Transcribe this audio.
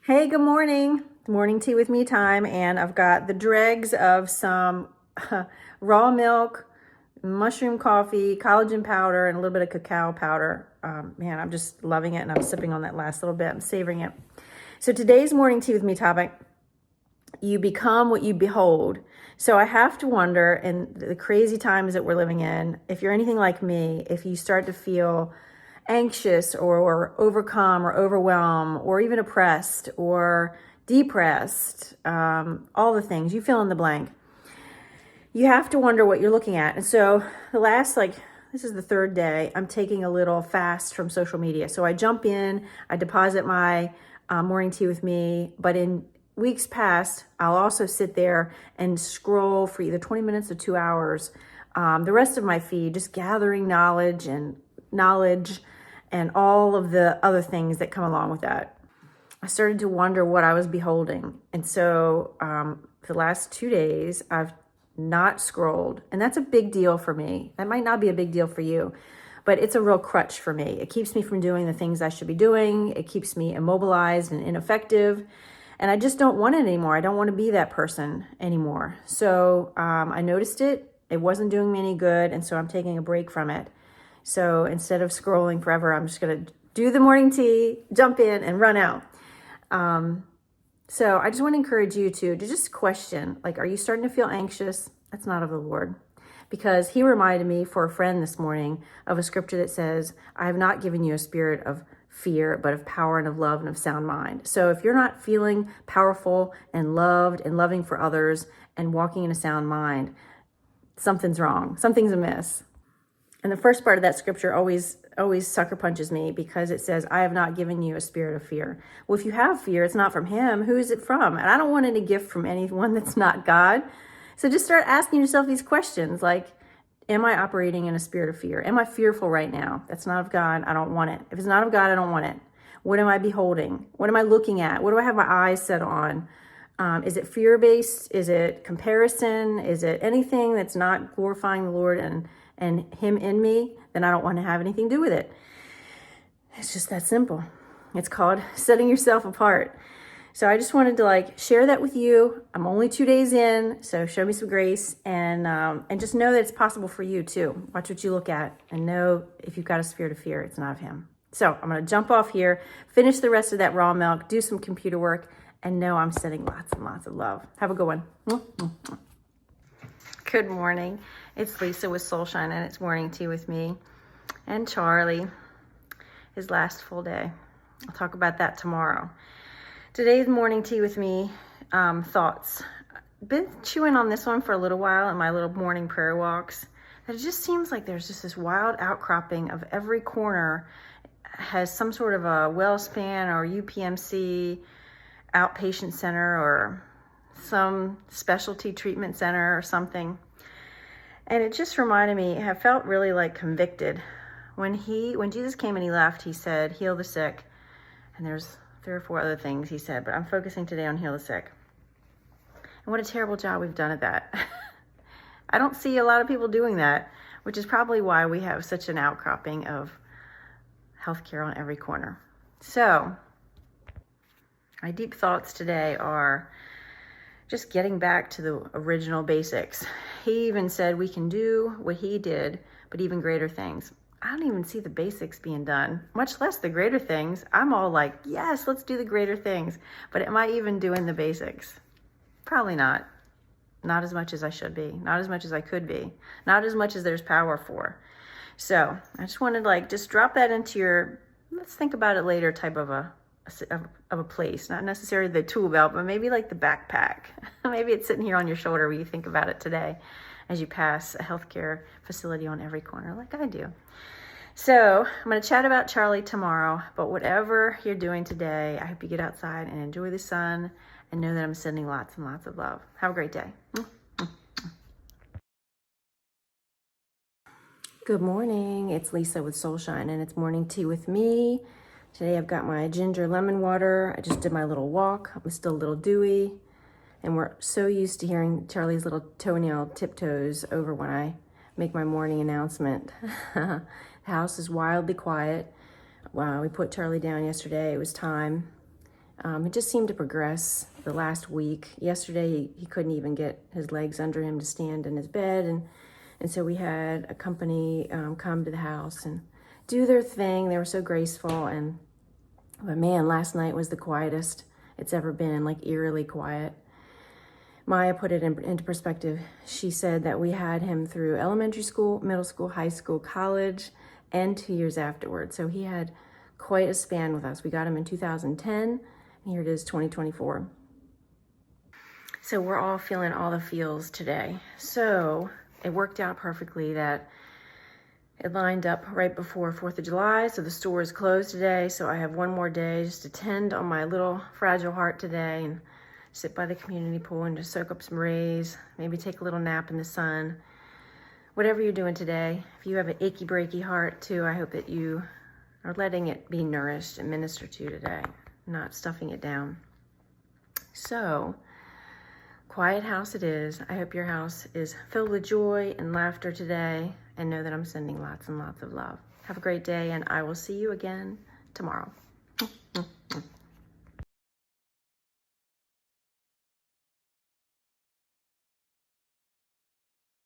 Hey, good morning. Morning tea with me time, and I've got the dregs of some raw milk, mushroom coffee, collagen powder, and a little bit of cacao powder. Man, I'm just loving it, and I'm sipping on that last little bit. I'm savoring it. So today's morning tea with me topic: you become what you behold. So I have to wonder, in the crazy times that we're living in, if you're anything like me, if you start to feel anxious or overcome or overwhelmed or even oppressed or depressed, all the things, you fill in the blank, you have to wonder what you're looking at. And so this is the third day, I'm taking a little fast from social media. So I jump in, I deposit my morning tea with me, but in weeks past, I'll also sit there and scroll for either 20 minutes or 2 hours, the rest of my feed, just gathering knowledge and all of the other things that come along with that. I started to wonder what I was beholding. And so for the last 2 days, I've not scrolled. And that's a big deal for me. That might not be a big deal for you, but it's a real crutch for me. It keeps me from doing the things I should be doing. It keeps me immobilized and ineffective. And I just don't want it anymore. I don't want to be that person anymore. So I noticed it. It wasn't doing me any good. And so I'm taking a break from it. So instead of scrolling forever, I'm just going to do the morning tea, jump in, and run out. So I just want to encourage you to just question, like, are you starting to feel anxious? That's not of the Lord. Because he reminded me, for a friend this morning, of a scripture that says, I have not given you a spirit of fear, but of power and of love and of sound mind. So if you're not feeling powerful and loved and loving for others and walking in a sound mind, something's wrong. Something's amiss. And the first part of that scripture always sucker punches me, because it says, I have not given you a spirit of fear. Well, if you have fear, it's not from him. Who is it from? And I don't want any gift from anyone that's not God. So just start asking yourself these questions, like, am I operating in a spirit of fear? Am I fearful right now? That's not of God. I don't want it. If it's not of God, I don't want it. What am I beholding? What am I looking at? What do I have my eyes set on? Is it fear-based? Is it comparison? Is it anything that's not glorifying the Lord and him in me? Then I don't want to have anything to do with it. It's just that simple. It's called setting yourself apart. So I just wanted to share that with you. I'm only 2 days in, so show me some grace, and just know that it's possible for you too. Watch what you look at, and know if you've got a spirit of fear, it's not of him. So I'm going to jump off here, finish the rest of that raw milk, do some computer work, and know I'm sending lots and lots of love. Have a good one. Good morning. It's Lisa with Soulshine, and it's morning tea with me and Charlie, his last full day. I'll talk about that tomorrow. Today's morning tea with me, thoughts. Been chewing on this one for a little while in my little morning prayer walks. And it just seems like there's just this wild outcropping of every corner has some sort of a WellSpan or UPMC outpatient center or some specialty treatment center or something. And it just reminded me, I felt really convicted. When Jesus came and he left, he said, heal the sick. And there's 3 or 4 other things he said, but I'm focusing today on heal the sick. And what a terrible job we've done at that. I don't see a lot of people doing that, which is probably why we have such an outcropping of healthcare on every corner. So my deep thoughts today are just getting back to the original basics. He even said we can do what he did, but even greater things. I don't even see the basics being done, much less the greater things. I'm all like, yes, let's do the greater things. But am I even doing the basics? Probably not. Not as much as I should be. Not as much as I could be. Not as much as there's power for. So I just wanted to just drop that into your, let's think about it later type of a place. Not necessarily the tool belt, but maybe the backpack. Maybe it's sitting here on your shoulder where you think about it today as you pass a healthcare facility on every corner like I do. So I'm going to chat about Charlie tomorrow, but whatever you're doing today, I hope you get outside and enjoy the sun and know that I'm sending lots and lots of love. Have a great day. Good morning. It's Lisa with Soulshine, and it's morning tea with me. Today I've got my ginger lemon water. I just did my little walk. I'm still a little dewy, and we're so used to hearing Charlie's little toenail tiptoes over when I make my morning announcement. The house is wildly quiet. Wow, we put Charlie down yesterday. It was time. It just seemed to progress the last week. Yesterday, he couldn't even get his legs under him to stand in his bed. And so we had a company come to the house and do their thing. They were so graceful. But man, last night was the quietest it's ever been, like eerily quiet. Maya put it into perspective. She said that we had him through elementary school, middle school, high school, college, and 2 years afterwards. So he had quite a span with us. We got him in 2010, and here it is, 2024. So we're all feeling all the feels today. So it worked out perfectly that it lined up right before 4th of July, so the store is closed today. So I have one more day just to tend on my little fragile heart today and sit by the community pool and just soak up some rays, maybe take a little nap in the sun. Whatever you're doing today, if you have an achy breaky heart too, I hope that you are letting it be nourished and ministered to today, not stuffing it down. So, quiet house it is. I hope your house is filled with joy and laughter today, and know that I'm sending lots and lots of love. Have a great day, and I will see you again tomorrow.